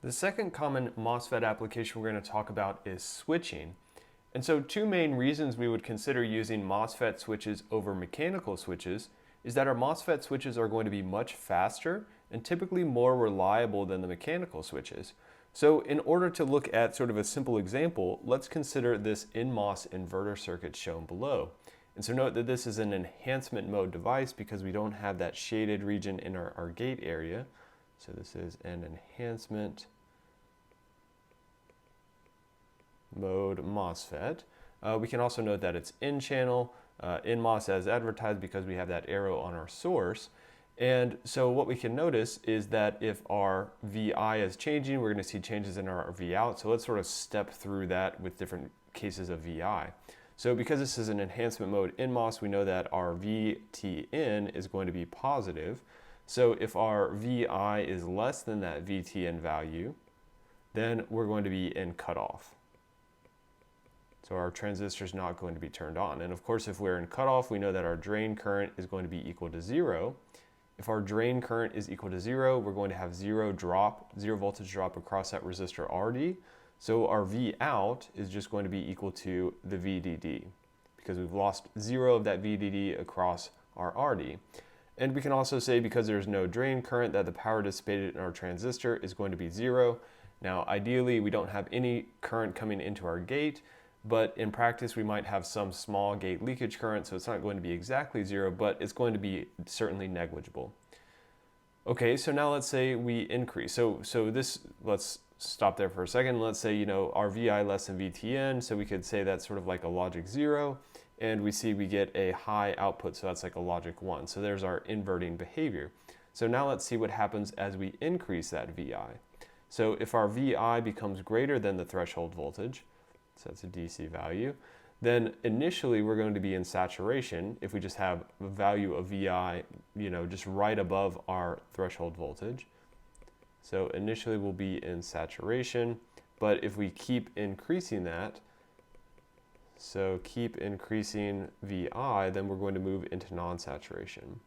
The second common MOSFET application we're going to talk about is switching. And so two main reasons we would consider using MOSFET switches over mechanical switches is that our MOSFET switches are going to be much faster and typically more reliable than the mechanical switches. So in order to look at sort of a simple example, let's consider this Cmos inverter circuit shown below. And so note that this is an enhancement mode device because we don't have that shaded region in our gate area. So this is an enhancement mode MOSFET. We can also note that it's in channel, NMOS as advertised because we have that arrow on our source. And so what we can notice is that if our VI is changing, we're going to see changes in our Vout. So let's sort of step through that with different cases of VI. So because this is an enhancement mode NMOS, we know that our VTN is going to be positive. So if our VI is less than that VTN value, then we're going to be in cutoff. So our transistor is not going to be turned on. And of course, if we're in cutoff, we know that our drain current is going to be equal to 0. If our drain current is equal to 0, we're going to have zero voltage drop across that resistor RD. So our Vout is just going to be equal to the VDD because we've lost 0 of that VDD across our RD. And we can also say because there's no drain current that the power dissipated in our transistor is going to be 0. Now ideally we don't have any current coming into our gate, but in practice we might have some small gate leakage current, so it's not going to be exactly 0, but it's going to be certainly negligible. Okay, so now let's say we increase. So let's stop there for a second. Let's say, our VI less than VTN, so we could say that's sort of like a logic 0, and we see we get a high output, so that's like a logic 1. So there's our inverting behavior. So now let's see what happens as we increase that VI. So if our VI becomes greater than the threshold voltage, so that's a DC value, then initially we're going to be in saturation if we just have a value of VI, just right above our threshold voltage. So initially we'll be in saturation, but if we keep increasing that, so keep increasing VI, then we're going to move into non-saturation.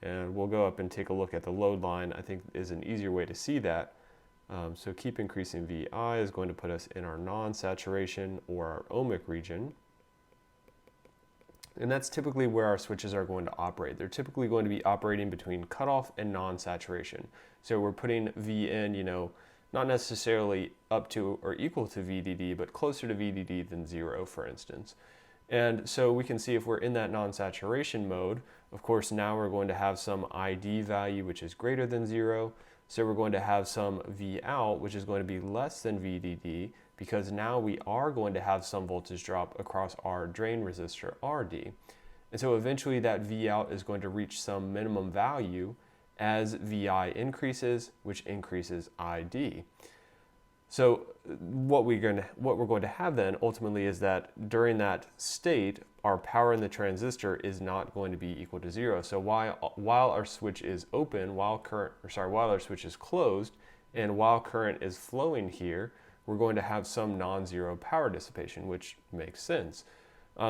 And we'll go up and take a look at the load line. I think is an easier way to see that. So keep increasing VI is going to put us in our non-saturation or our ohmic region. And that's typically where our switches are going to operate. They're typically going to be operating between cutoff and non-saturation. So we're putting V in, not necessarily up to or equal to VDD, but closer to VDD than 0, for instance. And so we can see if we're in that non-saturation mode, of course, now we're going to have some ID value, which is greater than 0. So we're going to have some Vout, which is going to be less than VDD, because now we are going to have some voltage drop across our drain resistor RD. And so eventually that Vout is going to reach some minimum value as VI increases, which increases ID. So what we're going to have then ultimately is that during that state, our power in the transistor is not going to be equal to 0. So while our switch is open, while our switch is closed, and while current is flowing here, we're going to have some non-zero power dissipation, which makes sense.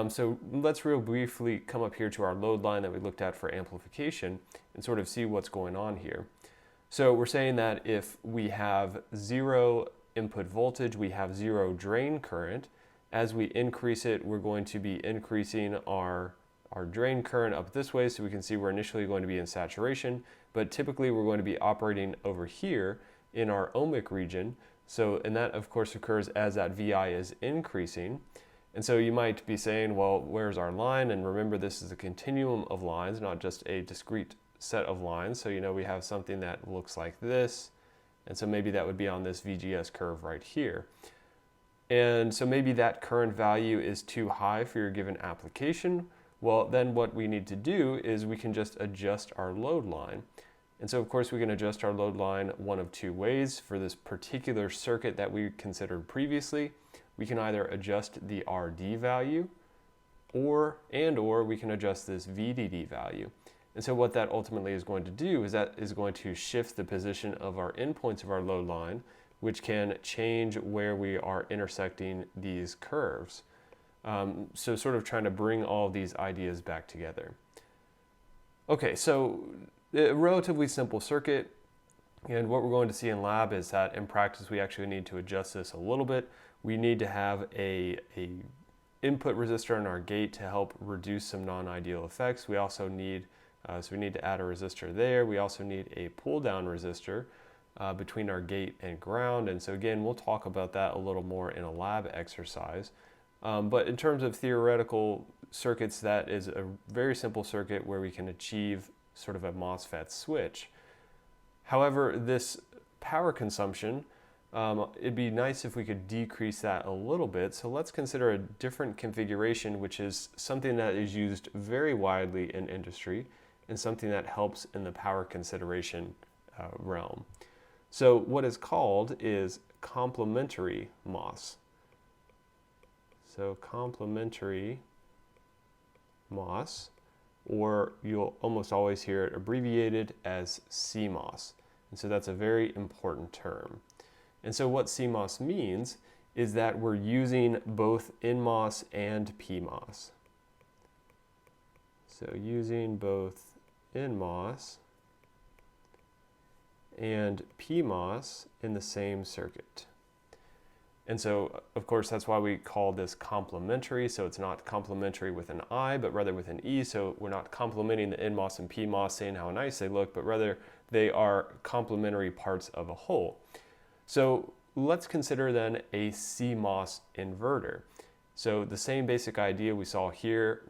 So let's real briefly come up here to our load line that we looked at for amplification and sort of see what's going on here. So we're saying that if we have 0 input voltage, we have 0 drain current. As we increase it, we're going to be increasing our drain current up this way, so we can see we're initially going to be in saturation, but typically we're going to be operating over here in our ohmic region. So, and that of course occurs as that VI is increasing. And so you might be saying, well, where's our line? And remember, this is a continuum of lines, not just a discrete set of lines. So, we have something that looks like this. And so maybe that would be on this VGS curve right here. And so maybe that current value is too high for your given application. Well, then what we need to do is we can just adjust our load line. And so of course we can adjust our load line one of two ways for this particular circuit that we considered previously. We can either adjust the RD value or we can adjust this VDD value. And so what that ultimately is going to do is that is going to shift the position of our endpoints of our load line, which can change where we are intersecting these curves. So sort of trying to bring all these ideas back together. Okay, so a relatively simple circuit. And what we're going to see in lab is that in practice we actually need to adjust this a little bit. We need to have a input resistor in our gate to help reduce some non-ideal effects. We also need, so we need to add a resistor there. We also need a pull down resistor between our gate and ground. And so again, we'll talk about that a little more in a lab exercise. But in terms of theoretical circuits, that is a very simple circuit where we can achieve sort of a MOSFET switch. However, this power consumption, it'd be nice if we could decrease that a little bit. So let's consider a different configuration, which is something that is used very widely in industry and something that helps in the power consideration realm. So what is called is complementary MOS. So complementary MOS, or you'll almost always hear it abbreviated as Cmos. And so that's a very important term. And so what Cmos means is that we're using both NMOS and PMOS. So using both NMOS and PMOS in the same circuit. And so, of course, that's why we call this complementary. So it's not complementary with an I, but rather with an E. So we're not complementing the NMOS and PMOS, saying how nice they look, but rather they are complementary parts of a whole. So let's consider then a CMOS inverter. So the same basic idea we saw here,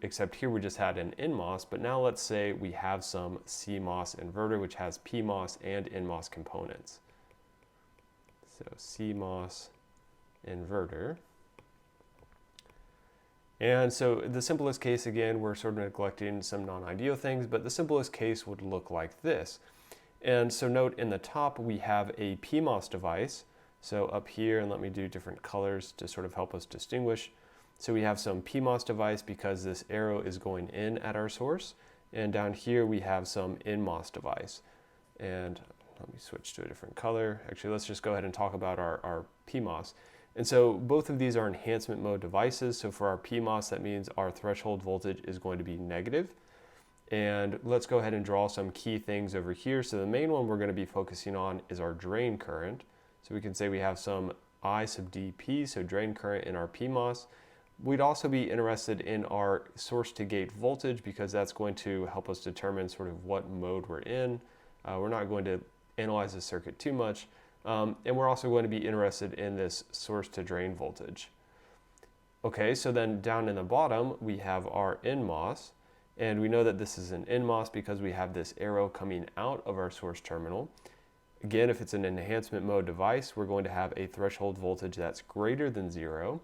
except here we just had an NMOS, but now let's say we have some CMOS inverter, which has PMOS and NMOS components. So CMOS inverter. And so the simplest case, again, we're sort of neglecting some non-ideal things, but the simplest case would look like this. And so note in the top, we have a PMOS device. So up here, and let me do different colors to sort of help us distinguish. So we have some PMOS device because this arrow is going in at our source. And down here, we have some NMOS device. And let me switch to a different color. Actually, let's just go ahead and talk about our PMOS. And so both of these are enhancement mode devices. So for our PMOS, that means our threshold voltage is going to be negative. And let's go ahead and draw some key things over here. So the main one we're going to be focusing on is our drain current. So we can say we have some I sub dP, so drain current in our PMOS. We'd also be interested in our source to gate voltage because that's going to help us determine sort of what mode we're in. We're not going to analyze the circuit too much. And we're also going to be interested in this source to drain voltage. Okay, so then down in the bottom, we have our NMOS. And we know that this is an NMOS because we have this arrow coming out of our source terminal. Again, if it's an enhancement mode device, we're going to have a threshold voltage that's greater than 0.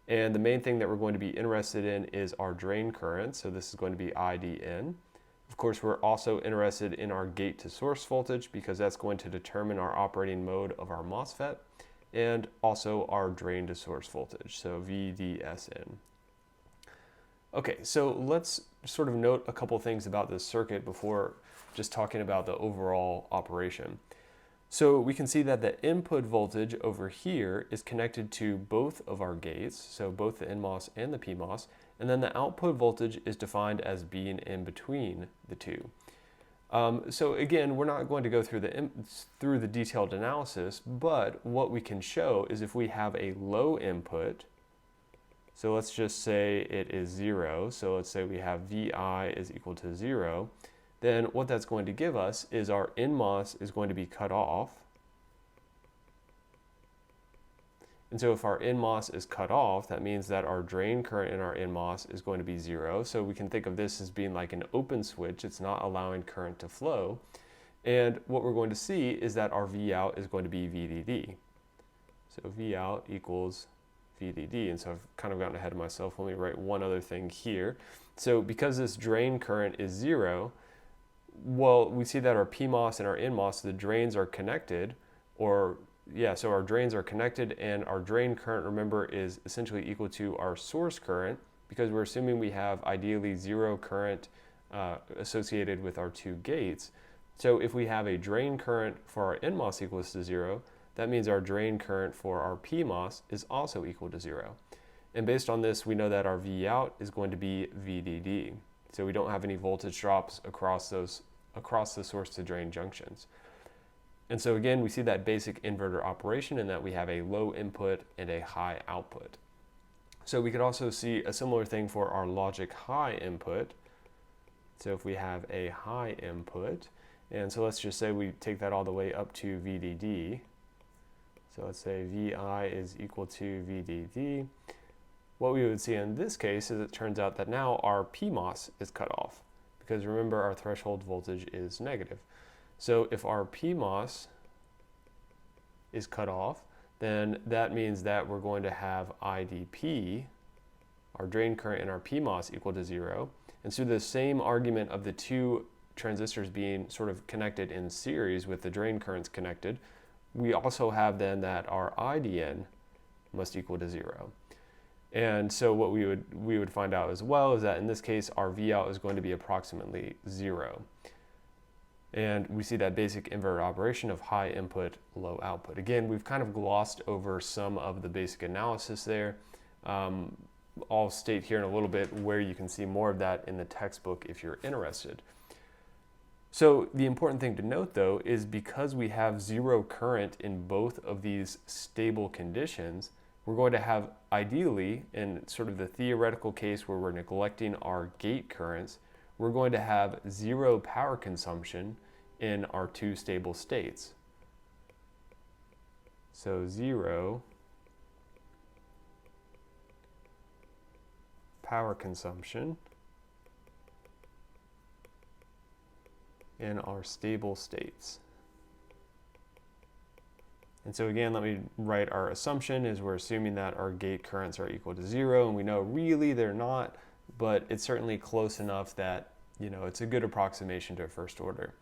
And the main thing that we're going to be interested in is our drain current. So this is going to be IDN. Of course, we're also interested in our gate to source voltage because that's going to determine our operating mode of our MOSFET and also our drain to source voltage, so VDSN. Okay, so let's sort of note a couple things about this circuit before just talking about the overall operation. So we can see that the input voltage over here is connected to both of our gates, so both the NMOS and the PMOS, and then the output voltage is defined as being in between the two. So again, we're not going to go through the detailed analysis, but what we can show is if we have a low input, so let's just say it is 0, so let's say we have VI is equal to 0, then what that's going to give us is our NMOS is going to be cut off. And so if our NMOS is cut off, that means that our drain current in our NMOS is going to be 0. So we can think of this as being like an open switch. It's not allowing current to flow. And what we're going to see is that our Vout is going to be VDD. So Vout equals VDD. And so I've kind of gotten ahead of myself. Let me write one other thing here. So because this drain current is 0, well, we see that our PMOS and our NMOS, the drains are connected, so our drains are connected, and our drain current, remember, is essentially equal to our source current because we're assuming we have ideally 0 current associated with our two gates. So if we have a drain current for our NMOS equals to 0, that means our drain current for our PMOS is also equal to 0. And based on this, we know that our Vout is going to be VDD. So we don't have any voltage drops across the source to drain junctions. And so again, we see that basic inverter operation in that we have a low input and a high output. So we could also see a similar thing for our logic high input. So if we have a high input, and so let's just say we take that all the way up to VDD. So let's say VI is equal to VDD. What we would see in this case is it turns out that now our PMOS is cut off, because remember our threshold voltage is negative. So if our PMOS is cut off, then that means that we're going to have IDP, our drain current in our PMOS, equal to 0. And so the same argument of the two transistors being sort of connected in series with the drain currents connected, we also have then that our IDN must equal to 0. And so what we would find out as well is that in this case our Vout is going to be approximately 0. And we see that basic inverter operation of high input, low output. Again, we've kind of glossed over some of the basic analysis there. I'll state here in a little bit where you can see more of that in the textbook if you're interested. So the important thing to note though is because we have 0 current in both of these stable conditions, we're going to have ideally, in sort of the theoretical case where we're neglecting our gate currents, we're going to have 0 power consumption in our two stable states. So 0 power consumption in our stable states. And so again, let me write our assumption is we're assuming that our gate currents are equal to 0, and we know really they're not, but it's certainly close enough that, you know, it's a good approximation to first order.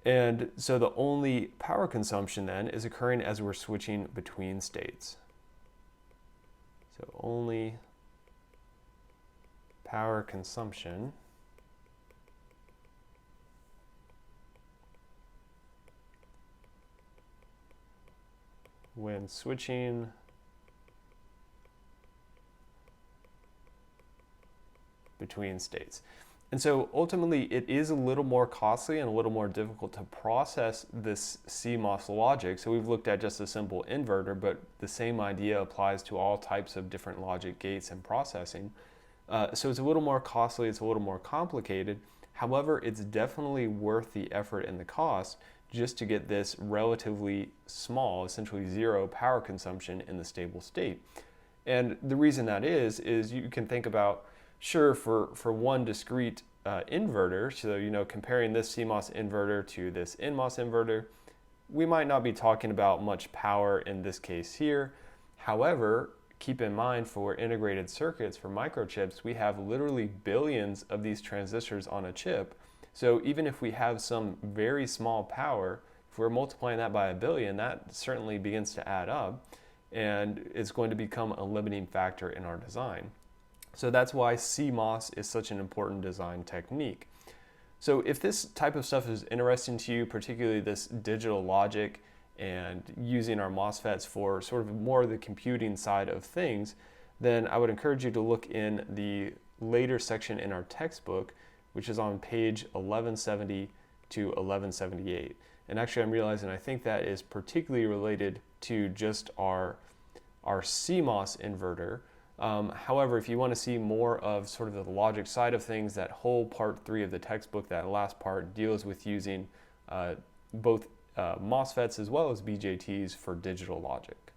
And so the only power consumption then is occurring as we're switching between states. So only power consumption when switching between states. And so ultimately it is a little more costly and a little more difficult to process this CMOS logic. So we've looked at just a simple inverter, but the same idea applies to all types of different logic gates and processing. So it's a little more costly, it's a little more complicated. However, it's definitely worth the effort and the cost just to get this relatively small, essentially 0 power consumption in the stable state. And the reason that is you can think about, sure, for one discrete inverter, so you know, comparing this CMOS inverter to this NMOS inverter, we might not be talking about much power in this case here. However, keep in mind for integrated circuits, for microchips, we have literally billions of these transistors on a chip. So even if we have some very small power, if we're multiplying that by 1 billion, that certainly begins to add up, and it's going to become a limiting factor in our design. So that's why CMOS is such an important design technique. So if this type of stuff is interesting to you, particularly this digital logic and using our MOSFETs for sort of more of the computing side of things, then I would encourage you to look in the later section in our textbook, which is on page 1170 to 1178. And actually I'm realizing I think that is particularly related to just our CMOS inverter. However, if you want to see more of sort of the logic side of things, that whole part 3 of the textbook, that last part, deals with using both MOSFETs as well as BJTs for digital logic.